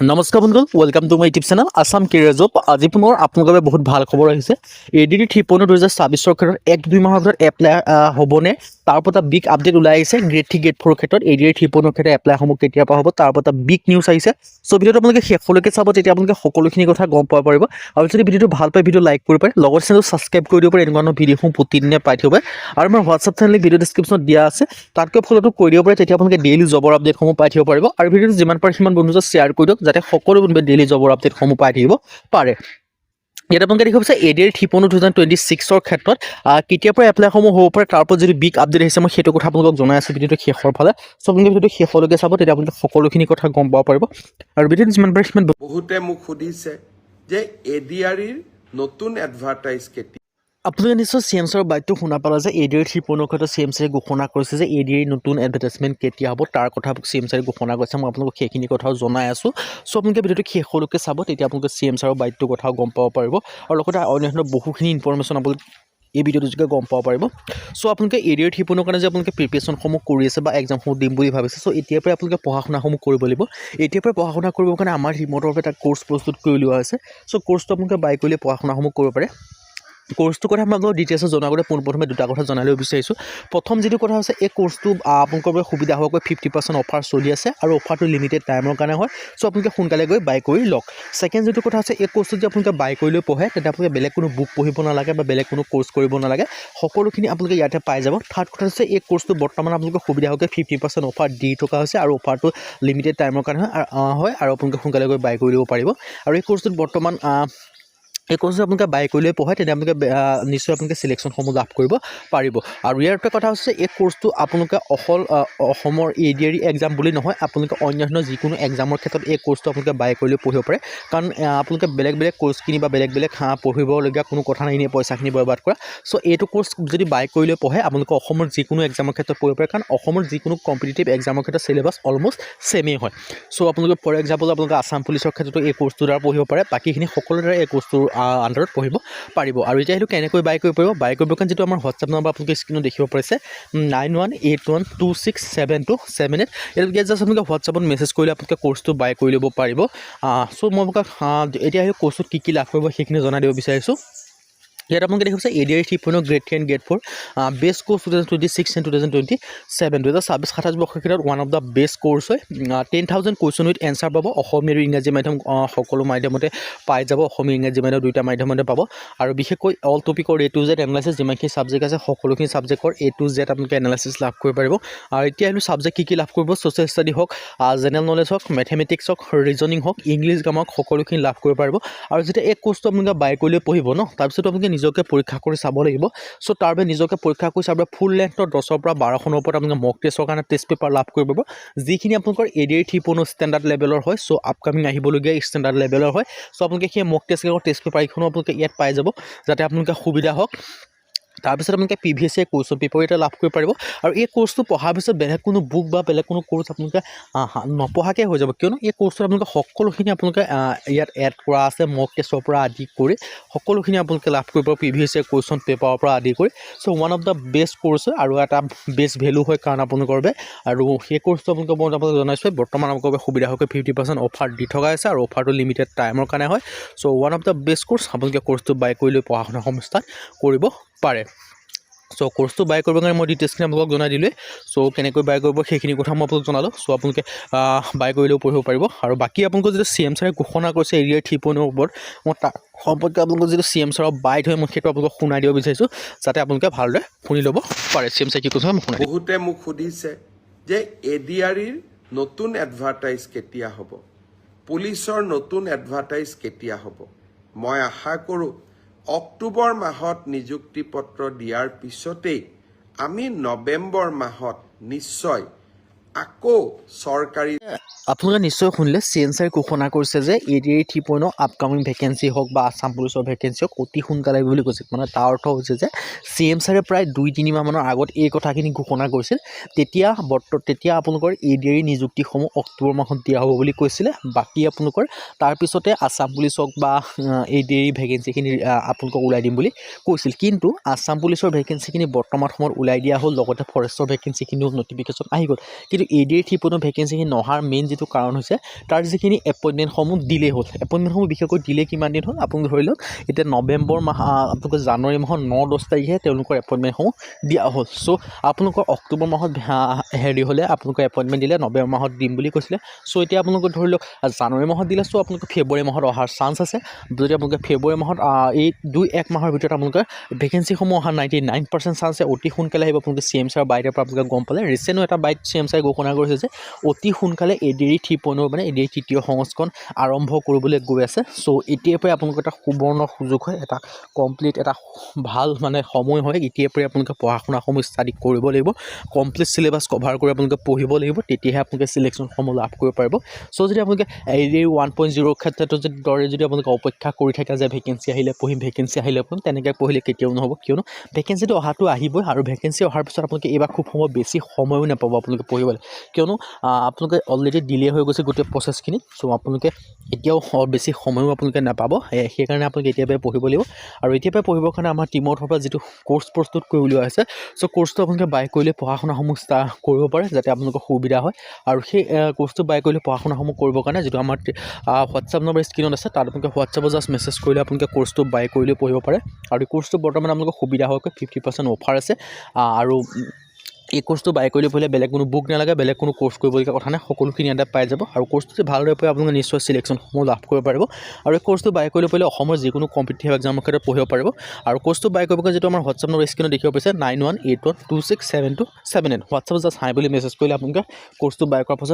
নমস্কাৰ বন্ধুসকল, welcome to my YouTube channel Assam career job. আজি পুনৰ আপোনালোকৰ বাবে বহুত ভাল খবৰ আহিছে। ADD 3.0 2024 ক্ষেত্ৰত 1-2 মাহৰ ভিতৰত এপ্লাই হ'বনে তাৰ ওপৰত এটা বিগ আপডেট ওলাই আহিছে। গ্ৰেড 3 গ্ৰেড 4 ক্ষেত্ৰত ADD 3.0 ক্ষেত্ৰত এপ্লাইসমূহ কেতিয়াৰ পৰা হ'ব তাৰ ওপৰত এটা বিগ নিউজ আহিছে। চ' ভিডিঅ'টো আপোনালোকে শেষলৈকে চাব, তেতিয়া আপোনালোকে সকলোখিনি কথা গম পাব পাৰিব। আৰু যদি ভিডিঅ'টো ভাল পায় ভিডিঅ' লাইক কৰিব পাৰে, লগৰ চেনেলটো ছাবস্ক্ৰাইব কৰি দিব পাৰে। এনেকুৱা ধৰণৰ ভিডিঅ'সমূহ প্ৰতিদিনে পাই থাকিব পাৰে। আৰু আমাৰ হোৱাটছআপ চেনেল ভিডিঅ' ডিছক্ৰিপশ্যনত দিয়া আছে, তাতকৈ ফ'ল'টো কৰি দিব পাৰে। তেতিয়া আপোনালোকে ডেইলি জবৰ আপডেটসমূহ পাই থাকিব পাৰিব। আৰু ভিডিঅ'টো যিমান পাৰে সিমান বন্ধুৰ শ্বেয়াৰ কৰি দিয়ক, যাতে সকলো বন্ধুৱে ডেইলি জবৰ আপডেটসমূহ পাই থাকিব পাৰে। ইয়াত আপোনালোকে দেখিব পাৰিছে ADD 3.0 2026 ক্ষেত্ৰত কেতিয়াৰ পৰা এপ্লাইসমূহ হ'ব পাৰে তাৰ ওপৰত যদি বিগ আপডেট আহিছে, মই সেইটো কথা আপোনালোকক জনাই আছোঁ ভিডিঅ'টো শেষৰ ফালে। চ' আপোনালোকে ভিডিঅ'টো শেষলৈকে চাব, তেতিয়া আপোনালোকে সকলোখিনি কথা গম পাব পাৰিব। আৰু ভিডিঅ'টো যিমান পাৰে সিমান বহুতে মোক সুধিছে যে ADR-ৰ নতুন এডভাৰটাইজ কেতিয়া। আপোনালোকে নিশ্চয় CM ছাৰৰ বাইকটো শুনা পালে যে ADD 3.0 ক্ষেত্ৰত CM ছাৰে ঘোষণা কৰিছে যে ADR নতুন এডভাৰটাইজমেণ্ট কেতিয়া হ'ব তাৰ কথা CM ছাৰে ঘোষণা কৰিছে। মই আপোনালোকক সেইখিনি কথাও জনাই আছোঁ। চ' আপোনালোকে ভিডিঅ'টো শেষলৈকে চাব, তেতিয়া আপোনালোকে CM ছাৰৰ বাইকটোৰ কথাও গম পাব পাৰিব। আৰু লগতে অন্যান্য বহুখিনি ইনফৰমেশ্যন আপোনালোকে এই ভিডিঅ'টোৰ যোগে গম পাব পাৰিব। চ' আপোনালোকে ADR 3.0 কাৰণে যে আপোনালোকে প্ৰিপেৰেশ্যনসমূহ কৰি আছে বা এক্সামসমূহ দিম বুলি ভাবিছে, চ' এতিয়াৰ পৰাই আপোনালোকে পঢ়া শুনাসমূহ কৰিব লাগিব। এতিয়াৰ পৰাই পঢ়া শুনা কৰিবৰ কাৰণে আমাৰ ৰিম'টৰ পৰা এটা কোৰ্চ প্ৰস্তুত কৰি উলিওৱা হৈছে। চ' কোৰ্চটো আপোনালোকে বাই কৰিলে পঢ়া শুনাসমূহ কৰিব পাৰে। কোৰ্চটোৰ কথা মই আপোনালোকক ডিটেইলছত জনাৰ আগতে পোনপ্ৰথমে দুটা কথা জনাই ল'ব বিচাৰিছোঁ। প্ৰথম যিটো কথা হৈছে, এই কোৰ্চটো আপোনালোকৰ বাবে সুবিধা হোৱাকৈ 50% অফাৰ চলি আছে, আৰু অফাৰটো লিমিটেড টাইমৰ কাৰণে হয়। চ' আপোনালোকে সোনকালে গৈ বাই কৰি লওক। ছেকেণ্ড যিটো কথা হৈছে, এই কোৰ্চটো যদি আপোনালোকে বাই কৰি লৈ পঢ়ে, তেন্তে আপোনালোকে বেলেগ কোনো বুক পঢ়িব নালাগে বা বেলেগ কোনো কোৰ্চ কৰিব নালাগে, সকলোখিনি আপোনালোকে ইয়াতে পাই যাব। থাৰ্ড কথা হৈছে, এই কোৰ্চটো বৰ্তমান আপোনালোকৰ সুবিধা হোৱাকৈ 50% অফাৰ দি থকা হৈছে, আৰু অফাৰটো লিমিটেড টাইমৰ কাৰণে হয় আৰু আপোনালোকে সোনকালে গৈ বাই কৰি ল'ব পাৰিব। আৰু এই কোৰ্চটোত বৰ্তমান এই কোৰ্চটো আপোনালোকে বাই কৰি লৈ পঢ়ে, তেতিয়া আপোনালোকে নিশ্চয় আপোনালোকে চিলেকশ্যনসমূহ লাভ কৰিব পাৰিব। আৰু ইয়াৰ এটা কথা হৈছে, এই কোৰ্চটো আপোনালোকে অসমৰ ADR এক্সাম বুলি নহয়, আপোনালোকে অন্যান্য যিকোনো এক্সামৰ ক্ষেত্ৰত এই কোৰ্চটো আপোনালোকে বাই কৰি লৈ পঢ়িব পাৰে। কাৰণ আপোনালোকে বেলেগ বেলেগ কোৰ্চ কিনি বা বেলেগ বেলেগ পঢ়িবলগীয়া কোনো কথা নাই, এনেই পইচাখিনি বৰবাদ কৰা। চ' এইটো কোৰ্চ যদি বাই কৰি লৈ পঢ়ে, আপোনালোকে অসমৰ যিকোনো এক্সামৰ ক্ষেত্ৰত পঢ়িব পাৰে। কাৰণ অসমৰ যিকোনো কম্পিটিটিভ এক্সামৰ ক্ষেত্ৰত চিলেবাছ অলমষ্ট ছেমেই হয়। চ' আপোনালোকে ফৰ এক্সাম্পল আপোনালোকে আছাম পুলিচৰ ক্ষেত্ৰতো এই কোৰ্চটোৰ দ্বাৰা পঢ়িব পাৰে, বাকীখিনি সকলোৰে দ্বাৰা এই কোৰ্চটোৰ আণ্ডাৰত পঢ়িব পাৰিব। আৰু এতিয়া সেইটো কেনেকৈ বাই কৰিব পাৰিব, বাই কৰিবৰ কাৰণে যিটো আমাৰ হোৱাটছআপ নম্বৰ আপোনালোকে স্ক্ৰীণত দেখিব পাৰিছে 9181267278, ইয়াত জাষ্ট আপোনালোকে হোৱাটছআপত মেছেজ কৰিলে আপোনালোকে কোৰ্চটো বাই কৰি ল'ব পাৰিব। চ' মই আপোনালোকক এতিয়া সেই কোৰ্চটোত কি কি লাভ কৰিব সেইখিনি জনাই দিব বিচাৰিছোঁ। ইয়াত আপোনালোকে দেখিছে ADR 3.0 grade 3 and grade 4 best course 2026 and 2027 2026-27 বৰ্ষৰ ক্ষেত্ৰত one of the best course হয়। 10,000 কুৱেশ্যন উইথ এনচাৰ পাব। অসমীয়া আৰু ইংৰাজী মাধ্যম সকলো মাধ্যমতে পাই যাব। অসমীয়া ইংৰাজী মাধ্যম দুইটা মাধ্যমতে পাব। আৰু বিশেষকৈ অল টপিকৰ A to Z এনালাইচিছ, যিমানখিনি ছাবজেক্ট আছে সকলোখিনি ছাবজেক্টৰ A to Z আপোনালোকে এনালাইচিছ লাভ কৰিব পাৰিব। আৰু এতিয়া এইটো ছাবজেক্ট কি লাভ কৰিব, ছ'চিয়েল ষ্টাডি হওক, জেনেৰেল নলেজ হওক, মেথমেটিক্স হওক, ৰিজনিং হওক, ইংলিছ গ্ৰামাৰ হওক, সকলোখিনি লাভ কৰিব পাৰিব। আৰু যেতিয়া এই কোৰ্চটো আপোনালোকে বাই কৰি লৈ পঢ়িব ন, তাৰপিছত আপোনালোকে নিজকে পৰীক্ষা কৰি চাব লাগিব। চ' তাৰ বাবে নিজকে পৰীক্ষা কৰি চাব, ফুল লেংথৰ 10ৰ পৰা 12খনৰ ওপৰত আপোনালোকে মক টেষ্টৰ কাৰণে টেষ্ট পেপাৰ লাভ কৰিব পাৰিব, যিখিনি আপোনালোকৰ ADR 3.0 ষ্টেণ্ডাৰ্ড লেভেলৰ হয়। চ' আপকামিং আহিবলগীয়া ষ্টেণ্ডাৰ্ড লেভেলৰ হয়। চ' আপোনালোকে সেই মক টেষ্ট পেপাৰ এইখনো আপোনালোকে ইয়াত পাই যাব, যাতে আপোনালোকে সুবিধা হওক। তাৰপিছত আপোনালোকে PVSC কোৰ্চৰ পেপাৰ এটা লাভ কৰিব পাৰিব। আৰু এই কোৰ্চটো পঢ়াৰ পিছত বেলেগ কোনো বুক বা বেলেগ কোনো কোৰ্চ আপোনালোকে নপঢ়াকৈ হৈ যাব, কিয়নো এই কোৰ্চটো আপোনালোকে সকলোখিনি আপোনালোকে ইয়াত এড কৰা আছে। মক টেষ্টৰ পৰা আদি কৰি সকলোখিনি আপোনালোকে লাভ কৰিব PVSC কুৱেশ্যন পেপাৰৰ পৰা আদি কৰি। So' one of the best course হয়, আৰু এটা বেষ্ট ভেলু হয় কাৰণ আপোনালোকৰ বাবে। আৰু সেই কোৰ্চটো আপোনালোকে মই আপোনালোকক জনাইছোঁ, বৰ্তমান আপোনালোকৰ বাবে সুবিধা হোৱাকৈ 50% অফাৰ দি থকা হৈছে, আৰু অফাৰটো লিমিটেড টাইমৰ কাৰণে হয়। So' one of the best course, আপোনালোকে কোৰ্চটো বাই কৰি লৈ পঢ়া শুনা ষ্টাৰ্ট কৰিব পাৰে। চ' কোৰ্চটো বাই কৰিবৰ কাৰণে মই ডিটেইলছখিনি আপোনালোকক জনাই দিলোঁ। চ' কেনেকৈ বাই কৰিব সেইখিনি কথা মই আপোনালোক জনালোঁ। চ' আপোনালোকে বাই কৰিলেও পঢ়িব পাৰিব। আৰু বাকী আপোনালোকৰ যিটো CM ছাৰে ঘোষণা কৰিছে ADR 3.0 ওপৰত, মই তাৰ সম্পৰ্কে আপোনালোকৰ যিটো CM ছাৰৰ বাইট হয়, মই সেইটো আপোনালোকক শুনাই দিব বিচাৰিছোঁ, যাতে আপোনালোকে ভালদৰে শুনি ল'ব পাৰে। CM ছাৰে কি কৈছে মই শুনাই দিম। বহুতে মোক সুধিছে যে ADR-ৰ নতুন এডভাৰটাইজ কেতিয়া হ'ব, পুলিচৰ নতুন এডভাৰটাইজ কেতিয়া হ'ব। মই আশা কৰোঁ অক্টোবৰ মাহত নিযুক্তি পত্ৰ দিয়াৰ পিছতেই আমি নৱেম্বৰ মাহত নিশ্চয় আকৌ চৰকাৰী। আপোনালোকে নিশ্চয় শুনিলে CM ছাৰে ঘোষণা কৰিছে যে ADR 3.0 আপকামিং ভেকেঞ্চি হওক বা আছাম পুলিচৰ ভেকেঞ্চি হওক অতি সোনকালে বুলি কৈছে। মানে তাৰ অৰ্থ হৈছে যে CM ছাৰে প্ৰায় 2-3 মাহমানৰ আগত এই কথাখিনি ঘোষণা কৰিছিল। তেতিয়া আপোনালোকৰ ADR নিযুক্তিসমূহ অক্টোবৰ মাহত দিয়া হ'ব বুলি কৈছিলে। বাকী আপোনালোকৰ তাৰপিছতে আছাম পুলিচ হওক বা ADR ভেকেঞ্চিখিনি আপোনালোকক ওলাই দিম বুলি কৈছিল। কিন্তু আছাম পুলিচৰ ভেকেঞ্চিখিনি বৰ্তমান সময়ত ওলাই দিয়া হ'ল, লগতে ফৰেষ্টৰ ভেকেঞ্চিখিনিও নটিফিকেশ্যন আহি গ'ল। কিন্তু যিটো ADR 3.0 ভেকেঞ্চিখিনি নহাৰ মেইন যিটো কাৰণ হৈছে তাৰ যিখিনি এপইণ্টমেণ্টসমূহ ডিলে হ'ল এপইণ্টমেণ্টসমূহ বিশেষকৈ ডিলে কিমান দিন হ'ল আপুনি ধৰি লওক এতিয়া নৱেম্বৰ মাহ আপোনালোকৰ জানুৱাৰী মাহৰ 9-10 তাৰিখে তেওঁলোকৰ এপইণ্টমেণ্টসমূহ দিয়া হ'ল চ' আপোনালোকৰ অক্টোবৰ মাহত হেৰি হ'লে আপোনালোকৰ এপইণ্টমেণ্ট দিলে নৱেম্বৰ মাহত দিম বুলি কৈছিলে চ' এতিয়া আপোনালোকৰ ধৰি লওক জানুৱাৰী মাহত দিলে চ' আপোনালোকৰ ফেব্ৰুৱাৰী মাহত অহাৰ চান্স আছে যদি আপোনালোকে ফেব্ৰুৱাৰী মাহত এই 2-1 মাহৰ ভিতৰত আপোনালোকৰ ভেকেঞ্চিসমূহ অহাৰ 99% চান্স আছে অতি সোনকালে আহিব আপোনালোকে CM ছাৰ বাইদেউৰ পৰা আপোনালোকে গম পালে ৰিচেণ্টো এটা বাইট CM ছাৰে ঘোষণা কৰিছে যে অতি সোনকালে ADR 3.0 মানে ADR তৃতীয় সংস্কৰণ আৰম্ভ কৰিবলৈ গৈ আছে চ' এতিয়াৰ পৰাই আপোনালোকৰ এটা সুবৰ্ণ সুযোগ হয় এটা কমপ্লিট এটা ভাল মানে সময় হয় এতিয়াৰ পৰাই আপোনালোকে পঢ়া শুনাসমূহ ষ্টাডি কৰিব লাগিব কমপ্লিট চিলেবাছ কভাৰ কৰি আপোনালোকে পঢ়িব লাগিব তেতিয়াহে আপোনালোকে চিলেকশ্যনসমূহ লাভ কৰিব পাৰিব চ' যদি আপোনালোকে ADR 1.0 ক্ষেত্ৰত যদি আপোনালোকে অপেক্ষা কৰি থাকে যে ভেকেঞ্চি আহিলে পঢ়িম তেনেকৈ পঢ়িলে কেতিয়াও নহ'ব কিয়নো ভেকেঞ্চিটো অহাটো আহিবই আৰু ভেকেঞ্চি অহাৰ পিছত আপোনালোকে এইবাৰ খুব সময় বেছি সময়ো নাপাব আপোনালোকে পঢ়িবলৈ কিয়নো আপোনালোকে অলৰেডি ডিলে হৈ গৈছে গোটেই প্ৰচেছখিনি চ' আপোনালোকে এতিয়াও বেছি সময়ো আপোনালোকে নাপাব সেইকাৰণে আপোনালোকে এতিয়াৰ পৰাই পঢ়িব লাগিব আৰু এতিয়াৰ পৰাই পঢ়িবৰ কাৰণে আমাৰ টিমৰ ফালৰ পৰা যিটো কোৰ্চ প্ৰস্তুত কৰি উলিওৱা হৈছে চ' কোৰ্চটো আপোনালোকে বাই কৰিলে পঢ়া শুনাসমূহ ষ্টাৰ্ট কৰিব পাৰে যাতে আপোনালোকৰ সুবিধা হয় আৰু সেই কোৰ্চটো বাই কৰিলে পঢ়া শুনাসমূহ কৰিবৰ কাৰণে যিটো আমাৰ হোৱাটছআপ নম্বৰ স্ক্ৰীনত আছে তাত আপোনালোকে হোৱাটছআপত জাষ্ট মেছেজ কৰিলে আপোনালোকে কোৰ্চটো বাই কৰিলে পঢ়িব পাৰে আৰু এই কোৰ্চটো বৰ্তমান আপোনালোকৰ সুবিধা হোৱাকৈ 50% অফাৰ আছে আৰু এই কোৰ্চটো বাই কৰিলে পঢ়িলে বেলেগ কোনো বুক নালাগে বেলেগ কোনো কোৰ্চ কৰিবলগীয়া কথা নাই সকলোখিনি ইয়াতে পাই যাব আৰু কোৰ্চটো যদি ভালদৰে পঢ়ে আপোনালোকে নিশ্চয় চিলেকশ্যনসমূহ লাভ কৰিব পাৰিব আৰু এই কোৰ্চটো বাই কৰিলে পঢ়িলে অসমৰ যিকোনো কম্পিটিটিভ এক্সামৰ ক্ষেত্ৰত পঢ়িব পাৰিব আৰু কোৰ্চটো বাই কৰিবকৈ যিটো আমাৰ হোৱাটছআপ নম্বৰ স্ক্ৰীনত দেখিব পাইছে 9181267278 হোৱাটছআপত জাষ্ট হাই বুলি মেছেজ কৰিলে আপোনালোকে কোৰ্চটো বাই কৰাৰ পাছত